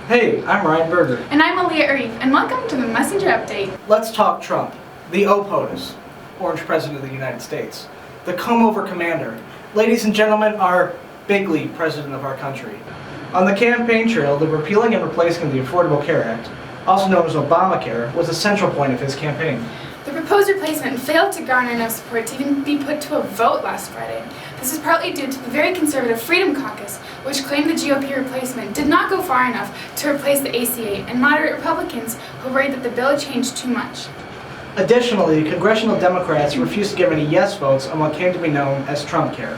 Hey, I'm Ryan Berger. And I'm Alia Arif, and welcome to the Messenger Update. Let's talk Trump, the OPOTUS, Orange President of the United States, the comb-over commander. Ladies and gentlemen, our big league president of our country. On the campaign trail, the repealing and replacing of the Affordable Care Act, also known as Obamacare, was a central point of his campaign. The proposed replacement failed to garner enough support to even be put to a vote last Friday. This is partly due to the very conservative Freedom Caucus, which claimed the GOP replacement did not go far enough to replace the ACA, and moderate Republicans who worried that the bill changed too much. Additionally, congressional Democrats refused to give any yes votes on what came to be known as Trump Care.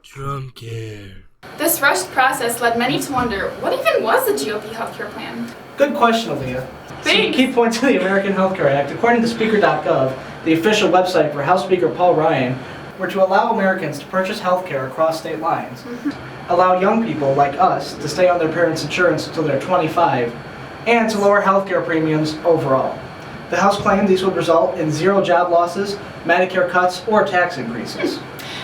Trump Care. This rushed process led many to wonder, what even was the GOP healthcare plan? Good question, Aaliyah. Thanks. Some key points of the American Health Care Act, according to Speaker.gov, the official website for House Speaker Paul Ryan, were to allow Americans to purchase health care across state lines, allow young people like us to stay on their parents' insurance until they're 25, and to lower health care premiums overall. The House claimed these would result in zero job losses, Medicare cuts, or tax increases.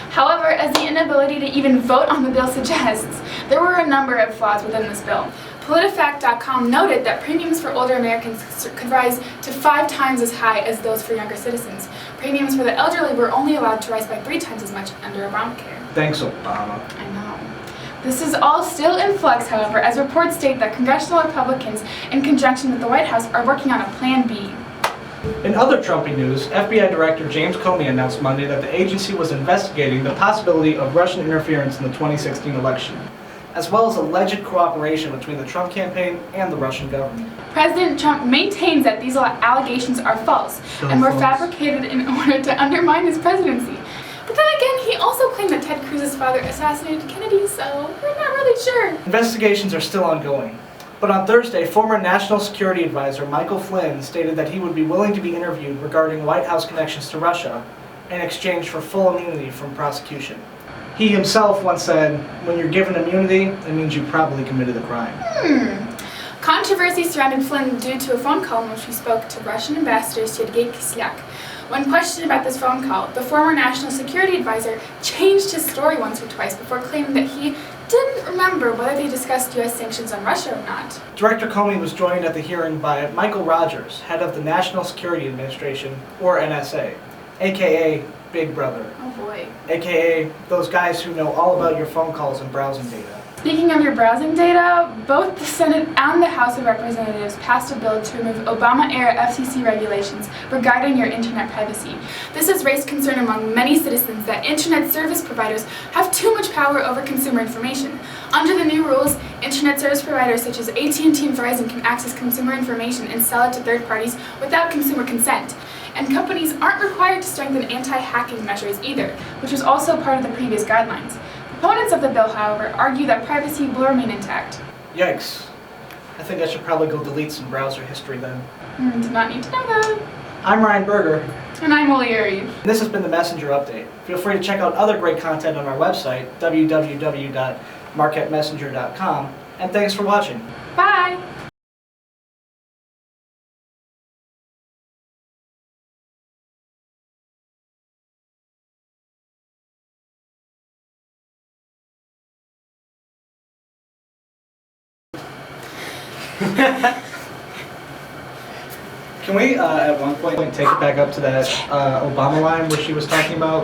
However, as the inability to even vote on the bill suggests, there were a number of flaws within this bill. PolitiFact.com noted that premiums for older Americans could rise to 5 times as high as those for younger citizens. Premiums for the elderly were only allowed to rise by 3 times as much under Obamacare. Thanks, Obama. I know. This is all still in flux, however, as reports state that congressional Republicans, in conjunction with the White House, are working on a Plan B. In other Trumpy news, FBI Director James Comey announced Monday that the agency was investigating the possibility of Russian interference in the 2016 election, as well as alleged cooperation between the Trump campaign and the Russian government. President Trump maintains that these allegations are false and were fabricated in order to undermine his presidency. But then again, he also claimed that Ted Cruz's father assassinated Kennedy, so we're not really sure. Investigations are still ongoing. But on Thursday, former National Security Advisor Michael Flynn stated that he would be willing to be interviewed regarding White House connections to Russia in exchange for full immunity from prosecution. He himself once said, "When you're given immunity, it means you probably committed a crime." Controversy surrounded Flynn due to a phone call in which he spoke to Russian Ambassador Sergei Kislyak. When questioned about this phone call, the former National Security Advisor changed his story once or twice before claiming that he didn't remember whether they discussed U.S. sanctions on Russia or not. Director Comey was joined at the hearing by Michael Rogers, head of the National Security Administration, or NSA, aka Big Brother, Oh boy. aka those guys who know all about your phone calls and browsing data. Speaking of your browsing data, both the Senate and the House of Representatives passed a bill to remove Obama-era FCC regulations regarding your internet privacy. This has raised concern among many citizens that internet service providers have too much power over consumer information. Under the new rules, internet service providers such as AT&T and Verizon can access consumer information and sell it to third parties without consumer consent. And companies aren't required to strengthen anti-hacking measures either, which was also part of the previous guidelines. Proponents of the bill, however, argue that privacy will remain intact. Yikes. I think I should probably go delete some browser history then. Did not need to know that. I'm Ryan Berger. And I'm Alia Arif. This has been the Messenger Update. Feel free to check out other great content on our website, www.marquettemessenger.com, and thanks for watching. Bye! Can we, at one point, take it back up to that Obama line where she was talking about